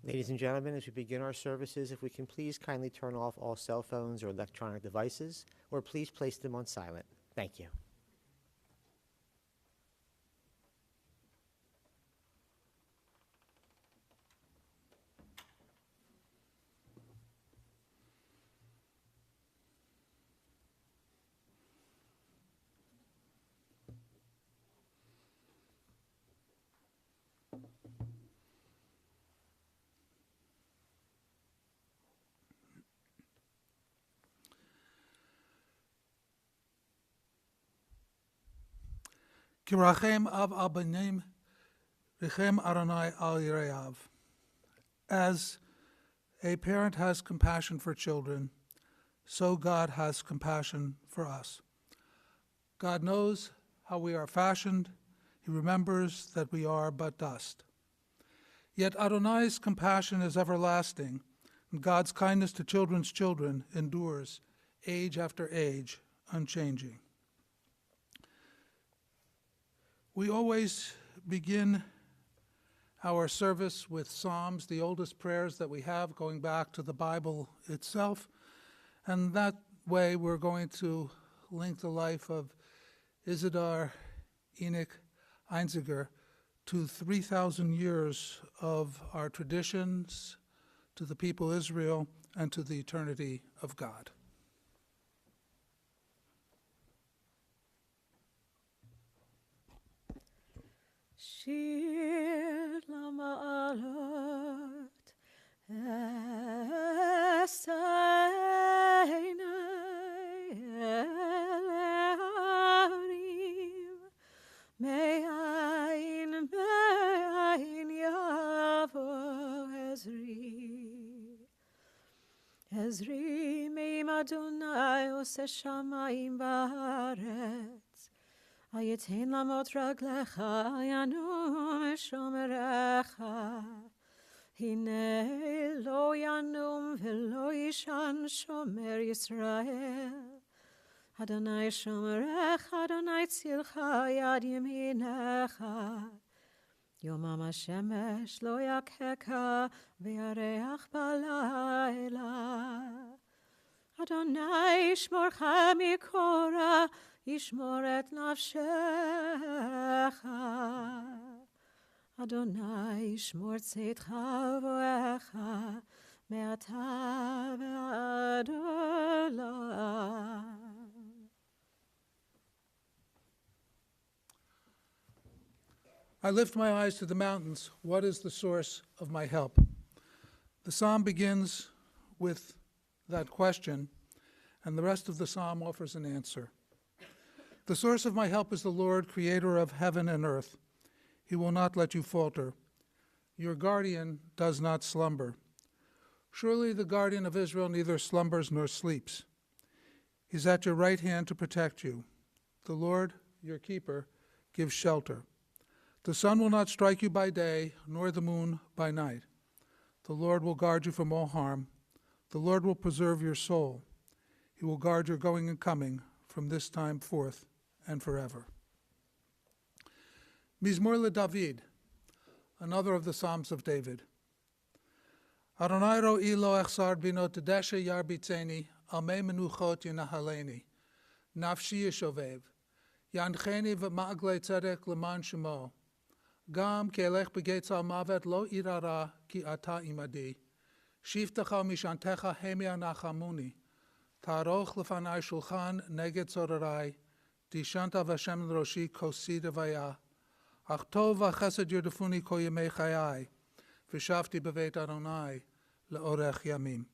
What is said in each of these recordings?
Ladies and gentlemen, as we begin our services, if we can please kindly turn off all cell phones or electronic devices, or please place them on silent. Thank you. Kirachem av abanim, rechem Aronai al yireav. As a parent has compassion for children, so God has compassion for us. God knows how we are fashioned. He remembers that we are but dust. Yet Adonai's compassion is everlasting, and God's kindness to children's children endures age after age, unchanging. We always begin our service with Psalms, the oldest prayers that we have, going back to the Bible itself. And that way we're going to link the life of Izydor, Inek, Einziger to 3,000 years of our traditions, to the people of Israel, and to the eternity of God. Shir lama'alot esaynai eleharim me'ayin yavo Ezri me'im Adonai oseh shamayim ba'aretz Ayetein lamot raglecha, yanum shomerecha. Hine lo yanum velo yishan shomer Yisrael. Adonai shomerecha, Adonai tzilcha yad yeminecha. Yomam hashemesh lo yakheka, ve'yareach balayla. Adonai shmorcha mikora, ישמור את נפשך. אדוני ישמור צאתך ובואך מעתה ועד עולם. I lift my eyes to the mountains. What is the source of my help? The psalm begins with that question, and the rest of the psalm offers an answer. The source of my help is the Lord, creator of heaven and earth. He will not let you falter. Your guardian does not slumber. Surely the guardian of Israel neither slumbers nor sleeps. He's at your right hand to protect you. The Lord, your keeper, gives shelter. The sun will not strike you by day, nor the moon by night. The Lord will guard you from all harm. The Lord will preserve your soul. He will guard your going and coming from this time forth and forever. Mizmor LeDavid, another of the Psalms of David. Adonai ro'i lo echsar bino tedeshe yarbitzeni, al mei menuchot yenahaleni. Nafshi yeshovev, yancheni v'ma'aglei tzedek leman shemo. Gam ke'elech begetz al mavet lo irara ki ata imadi. Shiftecha mishantecha hemi anachamuni. Taroch lefanai shulchan neged zorarai. Dishanta v'Hashem roshi kosi devaya. Ach tov v'chesed yerdefuni kol yemei chayai. V'shavti b'veit Adonai le'orech yamim.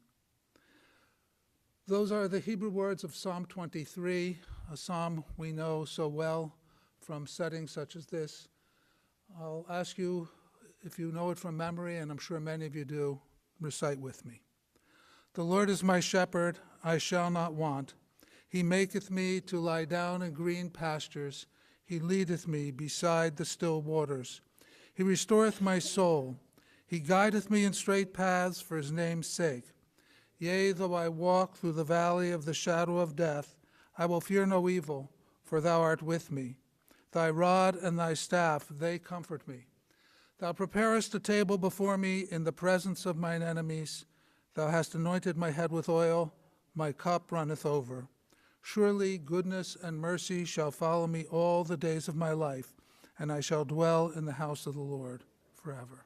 Those are the Hebrew words of Psalm 23, a psalm we know so well from settings such as this. I'll ask you, if you know it from memory, and I'm sure many of you do, recite with me. The Lord is my shepherd, I shall not want. He maketh me to lie down in green pastures. He leadeth me beside the still waters. He restoreth my soul. He guideth me in straight paths for his name's sake. Yea, though I walk through the valley of the shadow of death, I will fear no evil, for thou art with me. Thy rod and thy staff, they comfort me. Thou preparest a table before me in the presence of mine enemies. Thou hast anointed my head with oil, my cup runneth over. Surely goodness and mercy shall follow me all the days of my life, and I shall dwell in the house of the Lord forever.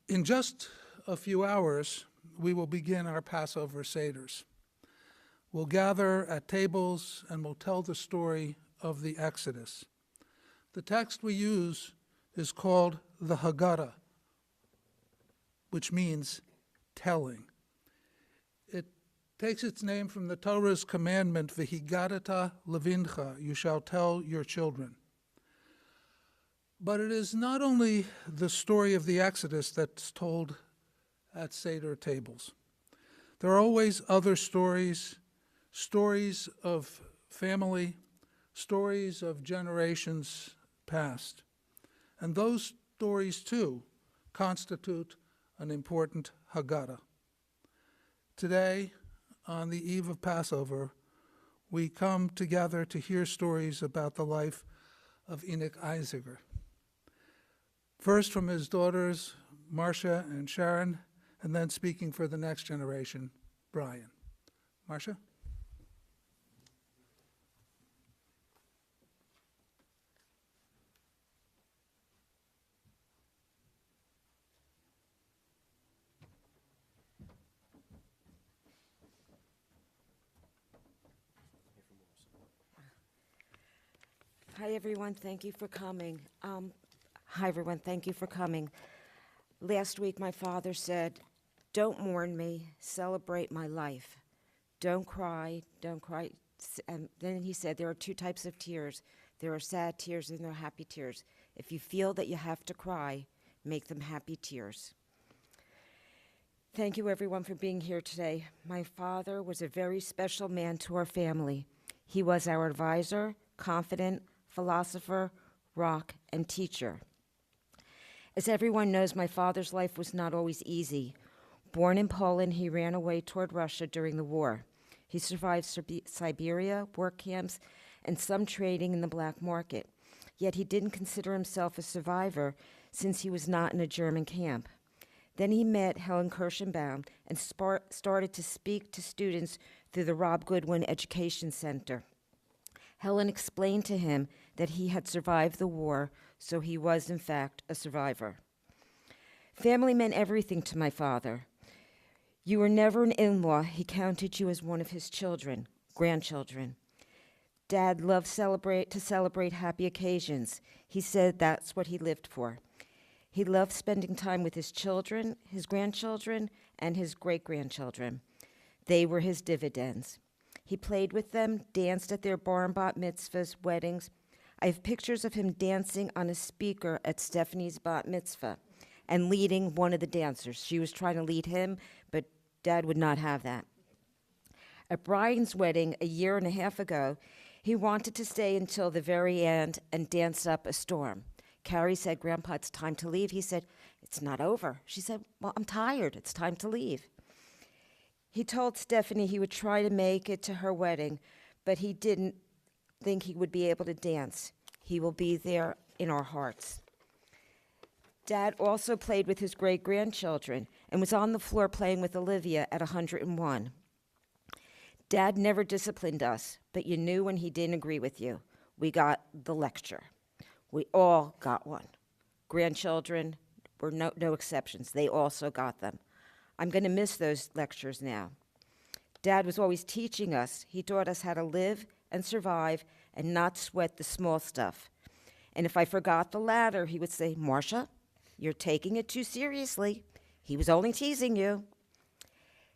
In just a few hours, we will begin our Passover Seders. We'll gather at tables and we'll tell the story of the Exodus. The text we use is called the Haggadah, which means telling. It takes its name from the Torah's commandment, V'higadata levincha, you shall tell your children. But it is not only the story of the Exodus that's told at Seder tables. There are always other stories, stories of family, stories of generations past. And those stories, too, constitute an important Haggadah. Today, on the eve of Passover, we come together to hear stories about the life of Inek Einziger. First from his daughters, Marcia and Sharon, and then speaking for the next generation, Brian. Marcia? Hi, everyone. Thank you for coming. Hi, everyone. Thank you for coming. Last week, my father said, "Don't mourn me. Celebrate my life. Don't cry. Don't cry." And then he said, there are two types of tears. There are sad tears and there are happy tears. If you feel that you have to cry, make them happy tears. Thank you, everyone, for being here today. My father was a very special man to our family. He was our advisor, confidant, philosopher, rock, and teacher. As everyone knows, my father's life was not always easy. Born in Poland, he ran away toward Russia during the war. He survived Siberia, work camps, and some trading in the black market. Yet he didn't consider himself a survivor since he was not in a German camp. Then he met Helen Kirschenbaum and started to speak to students through the Rob Goodwin Education Center. Helen explained to him that he had survived the war, so he was, in fact, a survivor. Family meant everything to my father. You were never an in-law. He counted you as one of his children, grandchildren. Dad loved to celebrate happy occasions. He said that's what he lived for. He loved spending time with his children, his grandchildren, and his great-grandchildren. They were his dividends. He played with them, danced at their bar and bat mitzvahs, weddings. I have pictures of him dancing on a speaker at Stephanie's bat mitzvah and leading one of the dancers. She was trying to lead him, but Dad would not have that. At Brian's wedding a year and a half ago, he wanted to stay until the very end and dance up a storm. Carrie said, "Grandpa, it's time to leave." He said, "It's not over." She said, "Well, I'm tired. It's time to leave." He told Stephanie he would try to make it to her wedding, but he didn't think he would be able to dance. He will be there in our hearts. Dad also played with his great-grandchildren and was on the floor playing with Olivia at 101. Dad never disciplined us, but you knew when he didn't agree with you. We got the lecture. We all got one. Grandchildren were no exceptions. They also got them. I'm going to miss those lectures now. Dad was always teaching us. He taught us how to live and survive and not sweat the small stuff. And if I forgot the latter, he would say, "Marcia, you're taking it too seriously. He was only teasing you."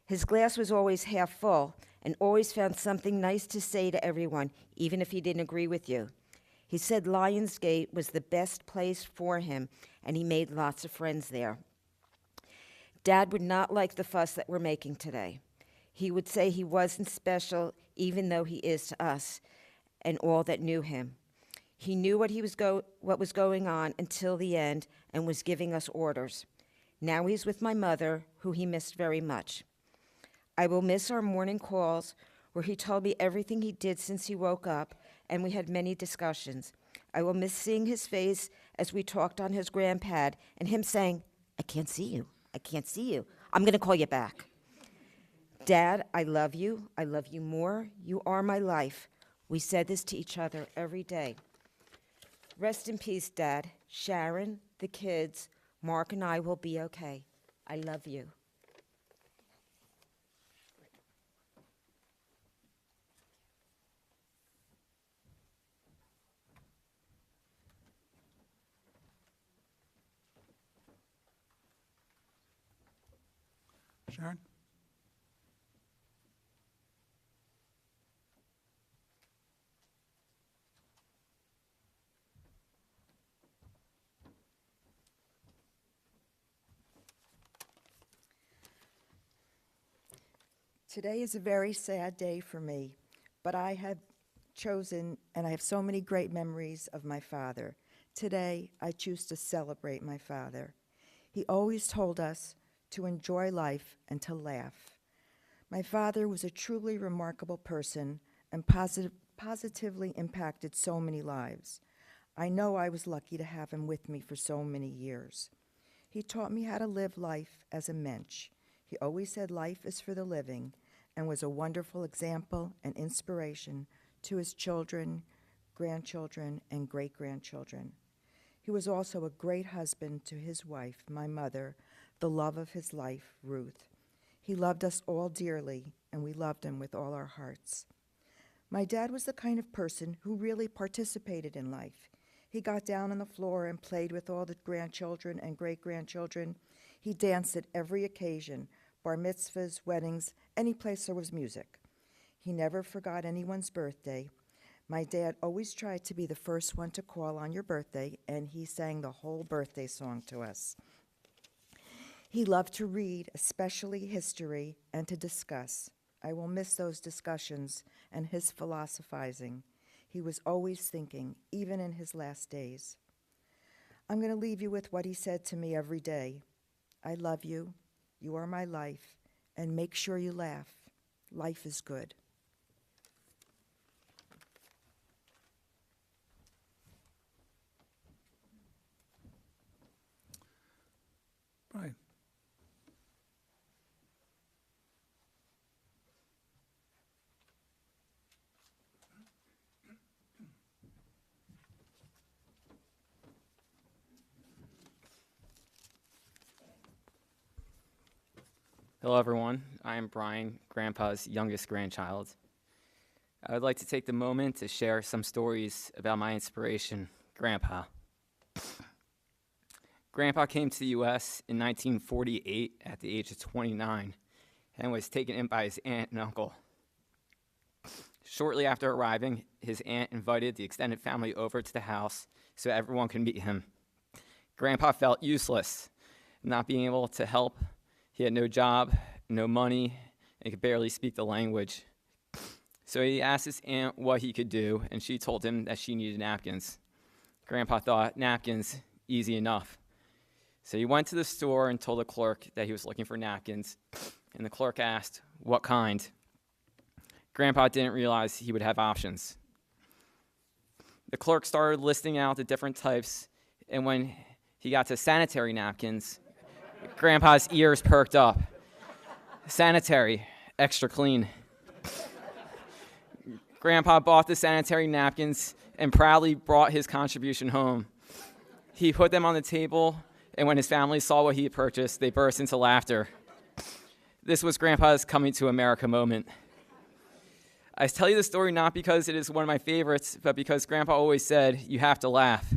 His glass was always half full and always found something nice to say to everyone, even if he didn't agree with you. He said Lionsgate was the best place for him, and he made lots of friends there. Dad would not like the fuss that we're making today. He would say he wasn't special, even though he is to us and all that knew him. He knew what was going on until the end and was giving us orders. Now he's with my mother, who he missed very much. I will miss our morning calls where he told me everything he did since he woke up and we had many discussions. I will miss seeing his face as we talked on his grandpad and him saying, I can't see you. I can't see you. I'm going to call you back. Dad, I love you. I love you more. You are my life. We said this to each other every day. Rest in peace, Dad. Sharon, the kids, Mark, and I will be okay. I love you. Sharon? Today is a very sad day for me, but I have chosen, and I have so many great memories of my father. Today, I choose to celebrate my father. He always told us to enjoy life and to laugh. My father was a truly remarkable person and positively impacted so many lives. I know I was lucky to have him with me for so many years. He taught me how to live life as a mensch. He always said life is for the living, and was a wonderful example and inspiration to his children, grandchildren, and great-grandchildren. He was also a great husband to his wife, my mother, the love of his life, Ruth. He loved us all dearly, and we loved him with all our hearts. My dad was the kind of person who really participated in life. He got down on the floor and played with all the grandchildren and great-grandchildren. He danced at every occasion, bar mitzvahs, weddings, any place there was music. He never forgot anyone's birthday. My dad always tried to be the first one to call on your birthday, and he sang the whole birthday song to us. He loved to read, especially history, and to discuss. I will miss those discussions and his philosophizing. He was always thinking, even in his last days. I'm going to leave you with what he said to me every day. I love you. You are my life, and make sure you laugh. Life is good. Brian? Hello, everyone. I am Brian, Grandpa's youngest grandchild. I would like to take the moment to share some stories about my inspiration, Grandpa. Grandpa came to the U.S. in 1948 at the age of 29 and was taken in by his aunt and uncle. Shortly after arriving, his aunt invited the extended family over to the house so everyone could meet him. Grandpa felt useless, not being able to help. He had no job, no money, and could barely speak the language. So he asked his aunt what he could do, and she told him that she needed napkins. Grandpa thought, napkins, easy enough. So he went to the store and told the clerk that he was looking for napkins, and the clerk asked, what kind? Grandpa didn't realize he would have options. The clerk started listing out the different types, and when he got to sanitary napkins, Grandpa's ears perked up. Sanitary, extra clean. Grandpa bought the sanitary napkins and proudly brought his contribution home. He put them on the table, and when his family saw what he had purchased, they burst into laughter. This was Grandpa's coming to America moment. I tell you the story not because it is one of my favorites, but because Grandpa always said, you have to laugh.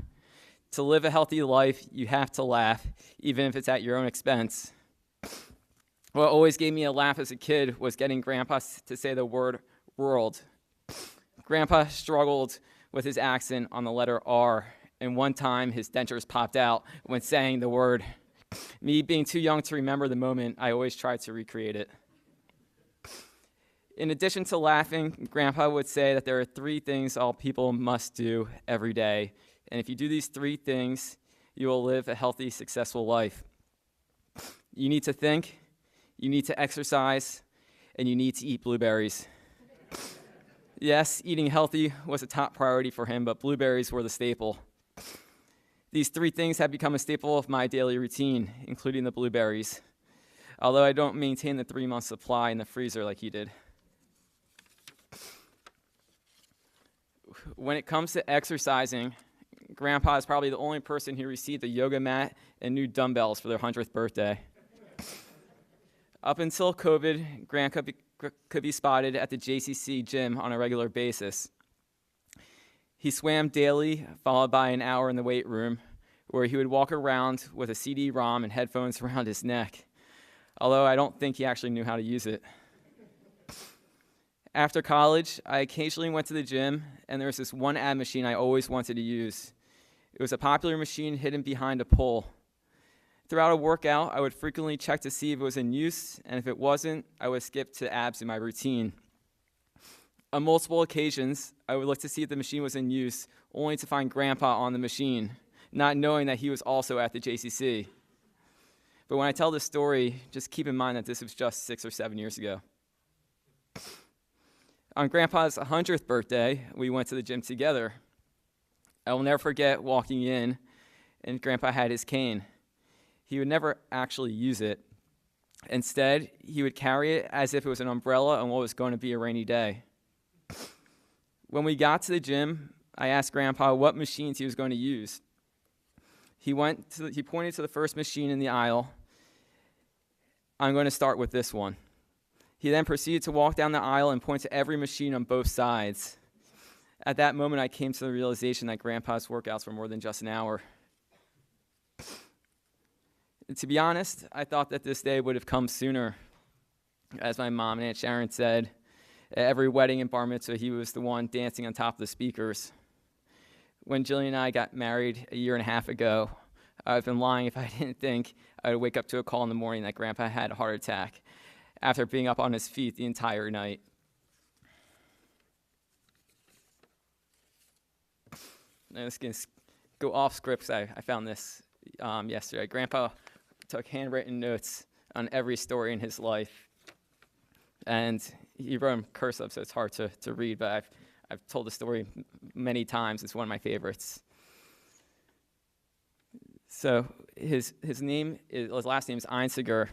To live a healthy life, you have to laugh, even if it's at your own expense. What always gave me a laugh as a kid was getting Grandpa to say the word world. Grandpa struggled with his accent on the letter R, and one time his dentures popped out when saying the word. Me being too young to remember the moment, I always tried to recreate it. In addition to laughing, Grandpa would say that there are 3 things all people must do every day. And if you do these 3 things, you will live a healthy, successful life. You need to think, you need to exercise, and you need to eat blueberries. Yes, eating healthy was a top priority for him, but blueberries were the staple. These three things have become a staple of my daily routine, including the blueberries, although I don't maintain the 3-month supply in the freezer like he did. When it comes to exercising, Grandpa is probably the only person who received a yoga mat and new dumbbells for their 100th birthday. Up until COVID, Grandpa could be spotted at the JCC gym on a regular basis. He swam daily, followed by an hour in the weight room, where he would walk around with a CD-ROM and headphones around his neck, although I don't think he actually knew how to use it. After college, I occasionally went to the gym, and there was this one ab machine I always wanted to use. It was a popular machine hidden behind a pole. Throughout a workout, I would frequently check to see if it was in use, and if it wasn't, I would skip to abs in my routine. On multiple occasions, I would look to see if the machine was in use, only to find Grandpa on the machine, not knowing that he was also at the JCC. But when I tell this story, just keep in mind that this was just 6 or 7 years ago. On Grandpa's 100th birthday, we went to the gym together. I will never forget walking in, and Grandpa had his cane. He would never actually use it. Instead, he would carry it as if it was an umbrella on what was going to be a rainy day. When we got to the gym, I asked Grandpa what machines he was going to use. He pointed to the first machine in the aisle. I'm going to start with this one. He then proceeded to walk down the aisle and point to every machine on both sides. At that moment, I came to the realization that Grandpa's workouts were more than just an hour. To be honest, I thought that this day would have come sooner. As my mom and Aunt Sharon said, at every wedding and bar mitzvah, he was the one dancing on top of the speakers. When Jillian and I got married a year and a half ago, I've been lying if I didn't think I would wake up to a call in the morning that Grandpa had a heart attack after being up on his feet the entire night. Now, let's go off script. I found this yesterday. Grandpa took handwritten notes on every story in his life, and he wrote them cursive, so it's hard to read, but I've told the story many times. It's one of my favorites. So his last name is Einziger,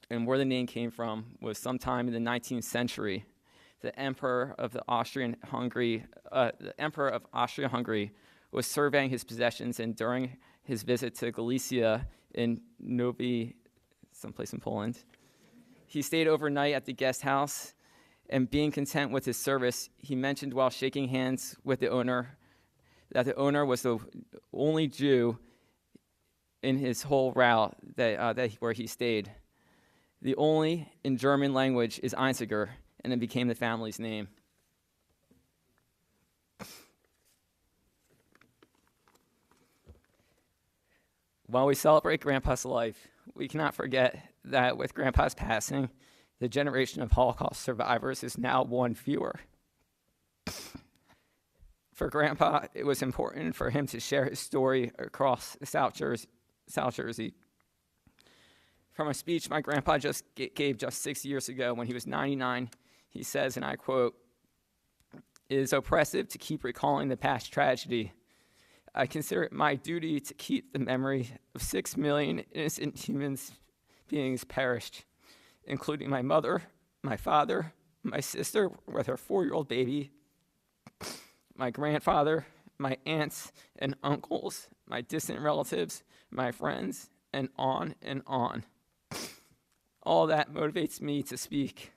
and where the name came from was sometime in the 19th century. The Emperor of Austria-Hungary was surveying his possessions, and during his visit to Galicia in Novi, someplace in Poland, he stayed overnight at the guest house, and being content with his service, he mentioned while shaking hands with the owner that the owner was the only Jew in his whole route where he stayed. The only in German language is Einziger, and it became the family's name. While we celebrate Grandpa's life, we cannot forget that with Grandpa's passing, the generation of Holocaust survivors is now one fewer. For Grandpa, it was important for him to share his story across South Jersey. From a speech my grandpa just gave just 6 years ago when he was 99, he says, and I quote, "It is oppressive to keep recalling the past tragedy. I consider it my duty to keep the memory of 6 million innocent human beings perished, including my mother, my father, my sister with her 4-year-old baby, my grandfather, my aunts and uncles, my distant relatives, my friends, and on and on. All that motivates me to speak."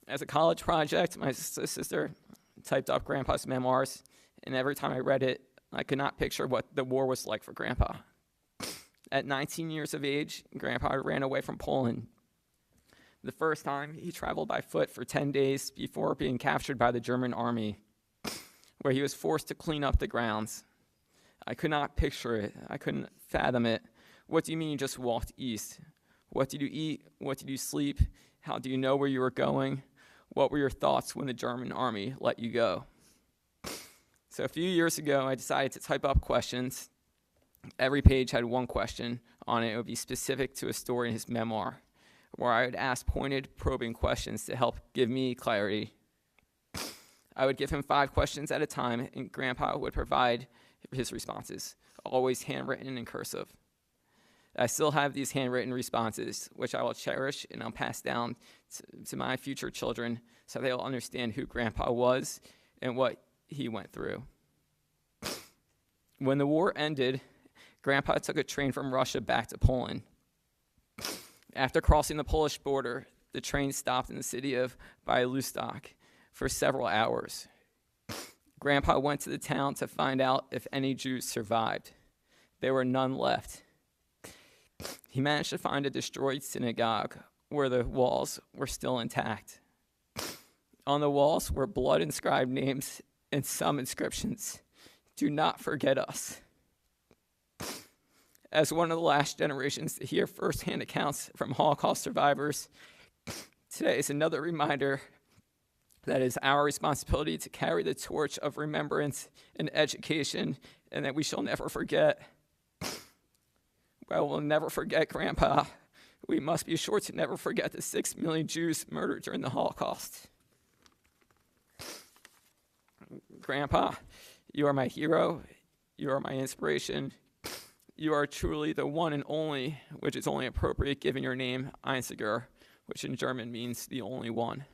As a college project, my sister typed up Grandpa's memoirs, and every time I read it, I could not picture what the war was like for Grandpa. At 19 years of age, Grandpa ran away from Poland. The first time, he traveled by foot for 10 days before being captured by the German army, where he was forced to clean up the grounds. I could not picture it. I couldn't fathom it. What do you mean you just walked east? What did you eat? What did you sleep? How do you know where you were going? What were your thoughts when the German army let you go? So a few years ago, I decided to type up questions. Every page had one question on it. It would be specific to a story in his memoir, where I would ask pointed, probing questions to help give me clarity. I would give him 5 questions at a time, and Grandpa would provide his responses, always handwritten in cursive. I still have these handwritten responses, which I will cherish and I'll pass down to my future children so they'll understand who Grandpa was and what he went through. When the war ended, Grandpa took a train from Russia back to Poland. After crossing the Polish border, the train stopped in the city of Białystok for several hours. Grandpa went to the town to find out if any Jews survived. There were none left. He managed to find a destroyed synagogue where the walls were still intact. On the walls were blood-inscribed names and some inscriptions. Do not forget us. As one of the last generations to hear firsthand accounts from Holocaust survivors, today is another reminder that it is our responsibility to carry the torch of remembrance and education, and that we shall never forget. While we'll never forget Grandpa, we must be sure to never forget the 6 million Jews murdered during the Holocaust. Grandpa, you are my hero. You are my inspiration. You are truly the one and only, which is only appropriate given your name, Einziger, which in German means the only one.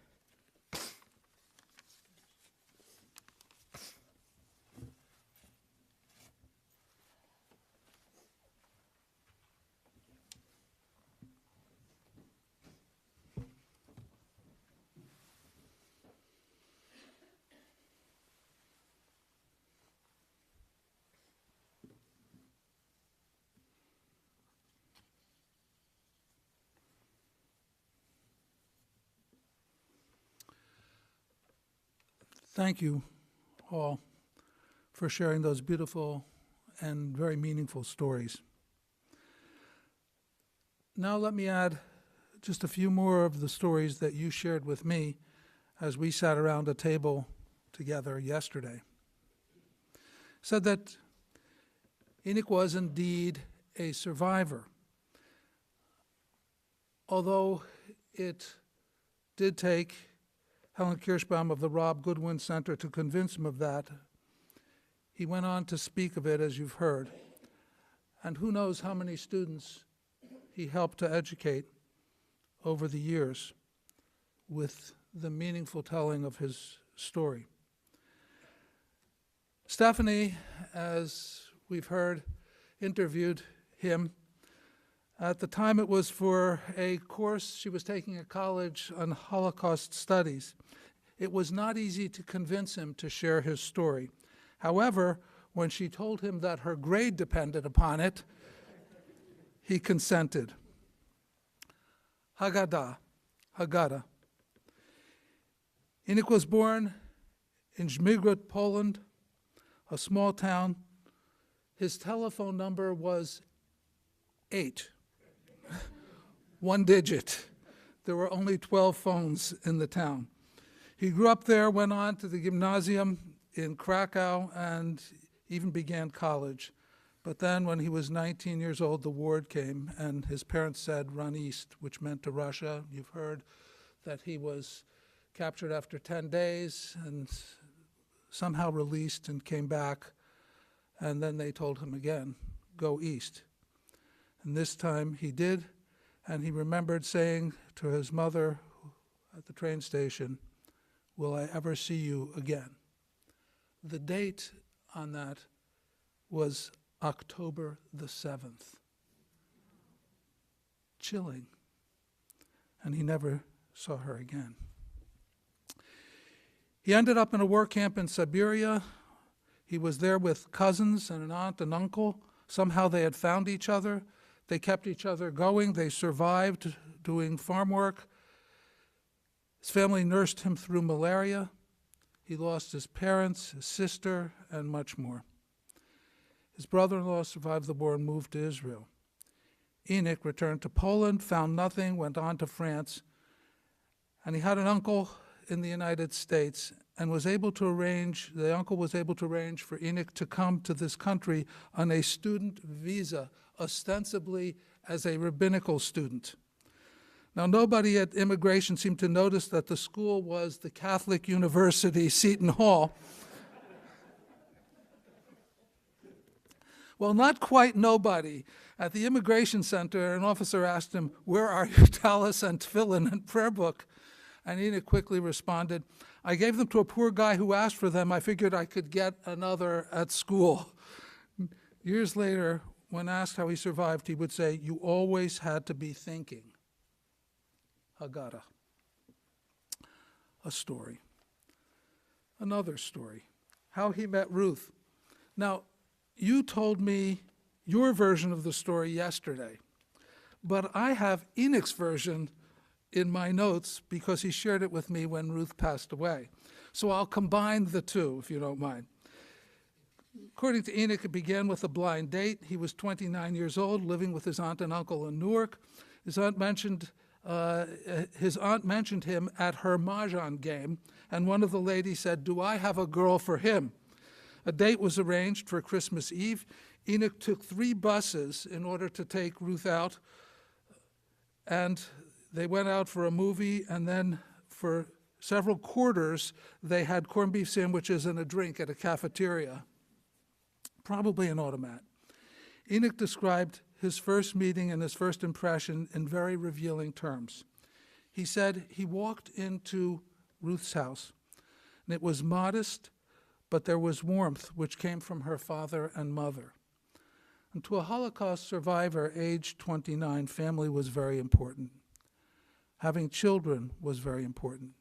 Thank you all for sharing those beautiful and very meaningful stories. Now let me add just a few more of the stories that you shared with me as we sat around a table together yesterday. Said that Inek was indeed a survivor. Although it did take Helen Kirschbaum of the Rob Goodwin Center to convince him of that, he went on to speak of it, as you've heard. And who knows how many students he helped to educate over the years with the meaningful telling of his story. Stephanie, as we've heard, interviewed him. At the time, it was for a course she was taking at college on Holocaust studies. It was not easy to convince him to share his story. However, when she told him that her grade depended upon it, he consented. Haggadah. Inek was born in Żmigród, Poland, a small town. His telephone number was 8. 1 digit. There were only 12 phones in the town. He grew up there, went on to the gymnasium in Krakow, and even began college. But then when he was 19 years old, the war came, and his parents said, run east, which meant to Russia. You've heard that he was captured after 10 days and somehow released and came back. And then they told him again, go east. And this time he did, and he remembered saying to his mother at the train station, will I ever see you again? The date on that was October the 7th. Chilling. And he never saw her again. He ended up in a war camp in Siberia. He was there with cousins and an aunt and uncle. Somehow they had found each other. They kept each other going. They survived doing farm work. His family nursed him through malaria. He lost his parents, his sister, and much more. His brother-in-law survived the war and moved to Israel. Inek returned to Poland, found nothing, went on to France, and he had an uncle in the United States and was able to arrange, the uncle was able to arrange for Inek to come to this country on a student visa, ostensibly as a rabbinical student. Now, nobody at immigration seemed to notice that the school was the Catholic University, Seton Hall. Well, not quite nobody. At the immigration center, an officer asked him, "Where are your tallis and tefillin and prayer book?" And Inek quickly responded, "I gave them to a poor guy who asked for them. I figured I could get another at school." Years later, when asked how he survived, he would say, "You always had to be thinking." Haggadah. A story. Another story. How he met Ruth. Now, you told me your version of the story yesterday, but I have Enek's version in my notes because he shared it with me when Ruth passed away. So I'll combine the two, if you don't mind. According to Inek, it began with a blind date. He was 29 years old, living with his aunt and uncle in Newark. His aunt mentioned him at her mahjong game, and one of the ladies said, "Do I have a girl for him?" A date was arranged for Christmas Eve. Inek took 3 buses in order to take Ruth out, and they went out for a movie, and then for several quarters, they had corned beef sandwiches and a drink at a cafeteria, probably an automat. Inek described his first meeting and his first impression in very revealing terms. He said he walked into Ruth's house, and it was modest, but there was warmth which came from her father and mother. And to a Holocaust survivor, aged 29, family was very important. Having children was very important.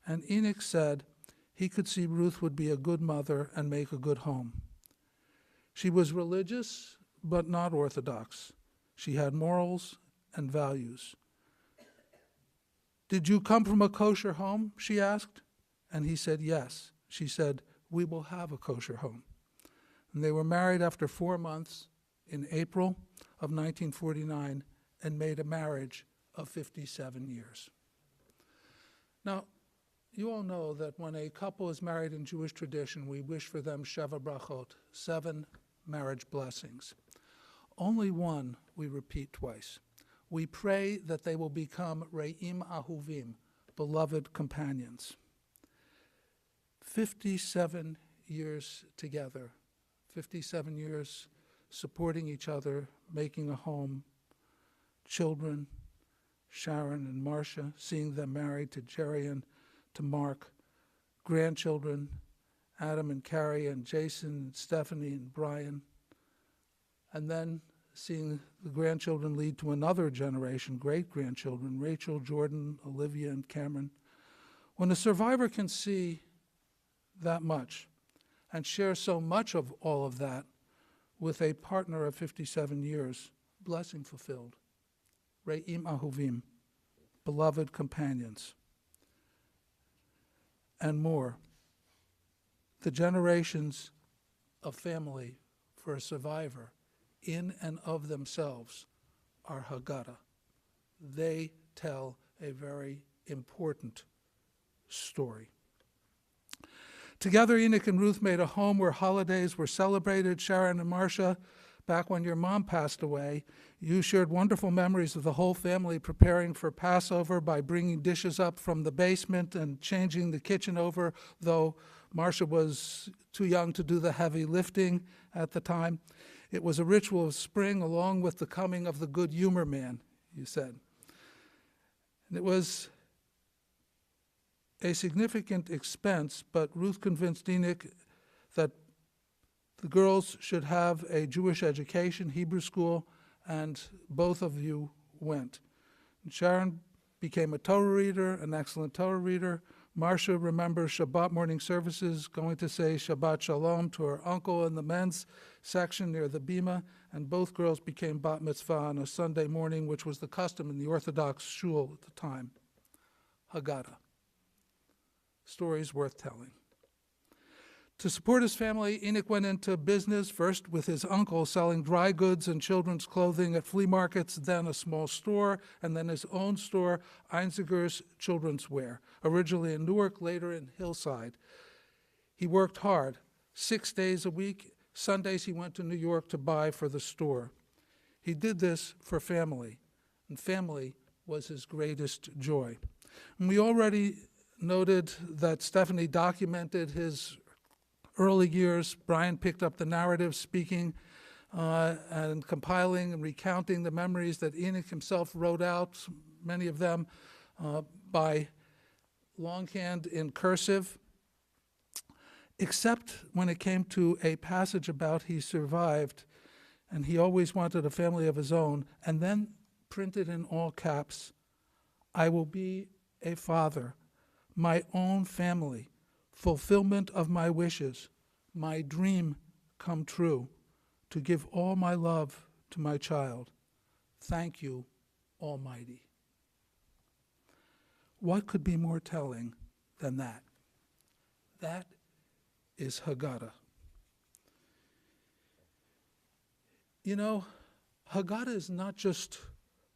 And Inek said he could see Ruth would be a good mother and make a good home. She was religious, but not Orthodox. She had morals and values. "Did you come from a kosher home?" she asked. And he said, "Yes." She said, "We will have a kosher home." And they were married after 4 months in April of 1949 and made a marriage of 57 years. Now, you all know that when a couple is married in Jewish tradition, we wish for them Sheva Brachot, 7 marriage blessings. Only one we repeat twice. We pray that they will become Re'im Ahuvim, beloved companions. 57 years together, 57 years supporting each other, making a home, children, Sharon and Marcia, seeing them married to Jerry and to Mark, grandchildren, Adam and Carrie and Jason and Stephanie and Brian, and then seeing the grandchildren lead to another generation, great-grandchildren, Rachel, Jordan, Olivia, and Cameron. When a survivor can see that much and share so much of all of that with a partner of 57 years, blessing fulfilled. Re'im Ahuvim, beloved companions, and more. The generations of family for a survivor in and of themselves are Haggadah. They tell a very important story. Together, Inek and Ruth made a home where holidays were celebrated. Sharon and Marcia, back when your mom passed away, you shared wonderful memories of the whole family preparing for Passover by bringing dishes up from the basement and changing the kitchen over, though Marcia was too young to do the heavy lifting at the time. It was a ritual of spring along with the coming of the good humor man, you said. And it was a significant expense, but Ruth convinced Inek that the girls should have a Jewish education, Hebrew school, and both of you went. And Sharon became a Torah reader, an excellent Torah reader. Marcia remembers Shabbat morning services, going to say Shabbat Shalom to her uncle in the men's section near the Bima, and both girls became bat mitzvah on a Sunday morning, which was the custom in the Orthodox shul at the time. Haggadah. Stories worth telling. To support his family, Inek went into business, first with his uncle selling dry goods and children's clothing at flea markets, then a small store, and then his own store, Einziger's Children's Wear, originally in Newark, later in Hillside. He worked hard, 6 days a week. Sundays he went to New York to buy for the store. He did this for family, and family was his greatest joy. And we already noted that Stephanie documented his early years. Brian picked up the narrative, speaking and compiling and recounting the memories that Inek himself wrote out, many of them by longhand in cursive, except when it came to a passage about he survived, and he always wanted a family of his own, and then printed in all caps, "I will be a father, my own family, fulfillment of my wishes, my dream come true, to give all my love to my child. Thank you, Almighty." What could be more telling than that? That is Haggadah. You know, Haggadah is not just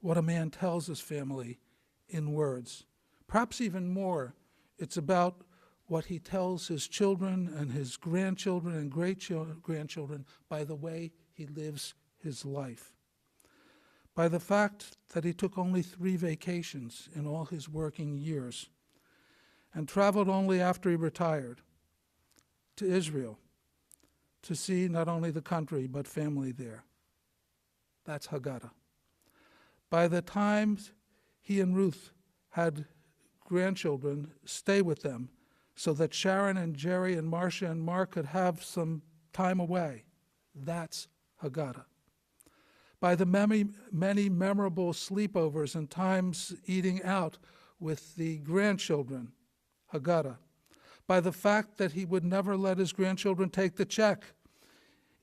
what a man tells his family in words. Perhaps even more, it's about what he tells his children and his grandchildren and great-grandchildren by the way he lives his life. By the fact that he took only 3 vacations in all his working years and traveled only after he retired to Israel to see not only the country but family there. That's Haggadah. By the time he and Ruth had grandchildren, stay with them so that Sharon and Jerry and Marcia and Mark could have some time away. That's Haggadah. By the many memorable sleepovers and times eating out with the grandchildren, Haggadah. By the fact that he would never let his grandchildren take the check.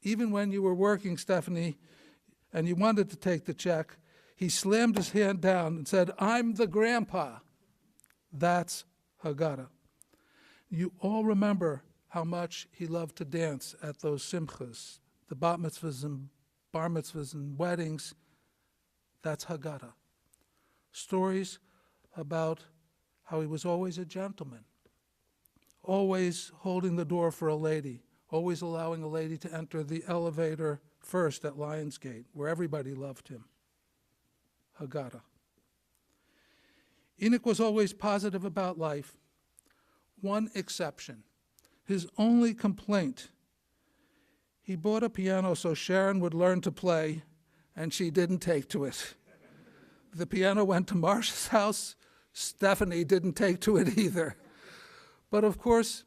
Even when you were working, Stephanie, and you wanted to take the check, he slammed his hand down and said, "I'm the grandpa." That's Haggadah. You all remember how much he loved to dance at those simchas, the bat mitzvahs and bar mitzvahs and weddings. That's Haggadah. Stories about how he was always a gentleman, always holding the door for a lady, always allowing a lady to enter the elevator first at Lionsgate, where everybody loved him. Haggadah. Inek was always positive about life. One exception, his only complaint. He bought a piano so Sharon would learn to play, and she didn't take to it. The piano went to Marcia's house. Stephanie didn't take to it either. But of course,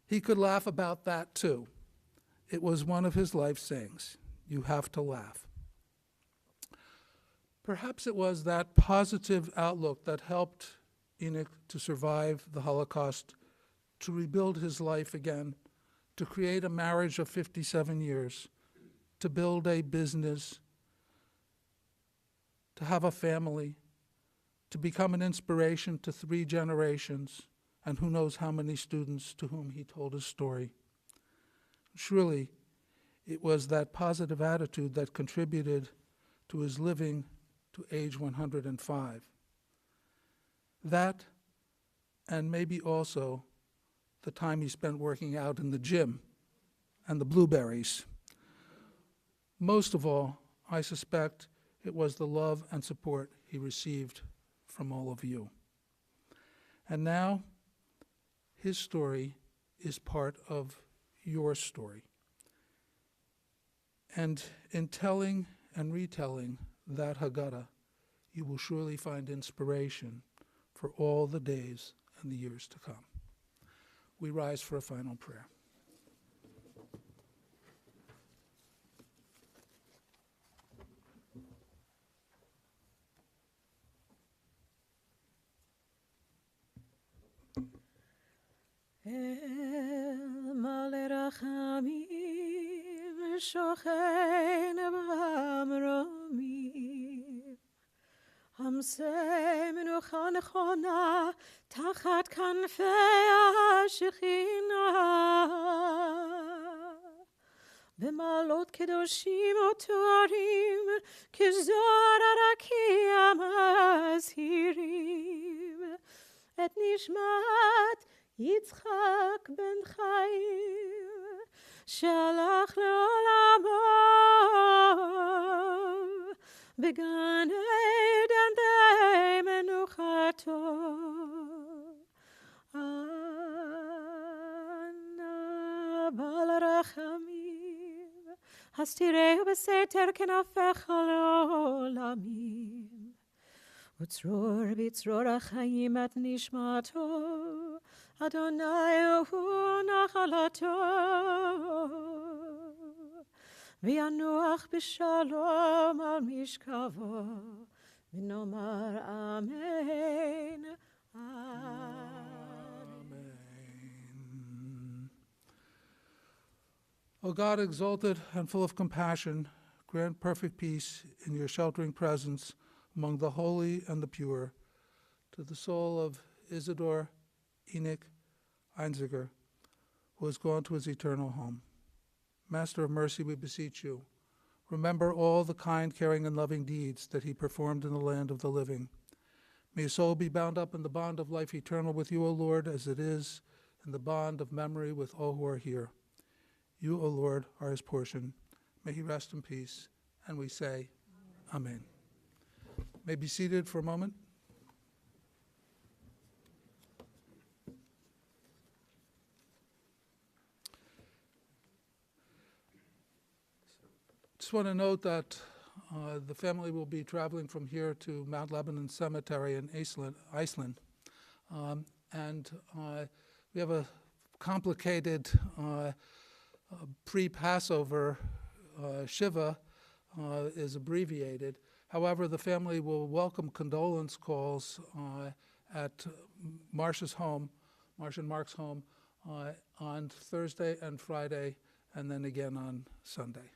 he could laugh about that too. It was one of his life sayings. You have to laugh. Perhaps it was that positive outlook that helped Inek to survive the Holocaust, to rebuild his life again, to create a marriage of 57 years, to build a business, to have a family, to become an inspiration to 3 generations, and who knows how many students to whom he told his story. Surely, it was that positive attitude that contributed to his living to age 105. That, and maybe also the time he spent working out in the gym and the blueberries. Most of all, I suspect it was the love and support he received from all of you. And now, his story is part of your story. And in telling and retelling that Haggadah, you will surely find inspiration for all the days and the years to come. We rise for a final prayer. El male rachamim shochen b'amromim Hamseh menucha nechona tachat kanfei hashechina B'malot kedoshim u'tuarim k'zor arakim azhirim Et nishmat Yitzchak ben Chaim Shalach le'olamo Began Eden הסתירהו בסתר כנפך לעולמים. וצרור בצרור החיים את נשמתו, אדוני הוא נחלתו. וינוח בשלום על משכבו, ונאמר אמן. O God, exalted and full of compassion, grant perfect peace in your sheltering presence among the holy and the pure, to the soul of Izydor, Inek, Einziger, who has gone to his eternal home. Master of mercy, we beseech you, remember all the kind, caring, and loving deeds that he performed in the land of the living. May his soul be bound up in the bond of life eternal with you, O Lord, as it is in the bond of memory with all who are here. You, O Lord, are his portion. May he rest in peace. And we say, Amen. May be seated for a moment. Just want to note that the family will be traveling from here to Mount Lebanon Cemetery in Iceland. And we have a complicated pre-Passover Shiva is abbreviated. However, the family will welcome condolence calls at Marcia and Mark's home, on Thursday and Friday, and then again on Sunday.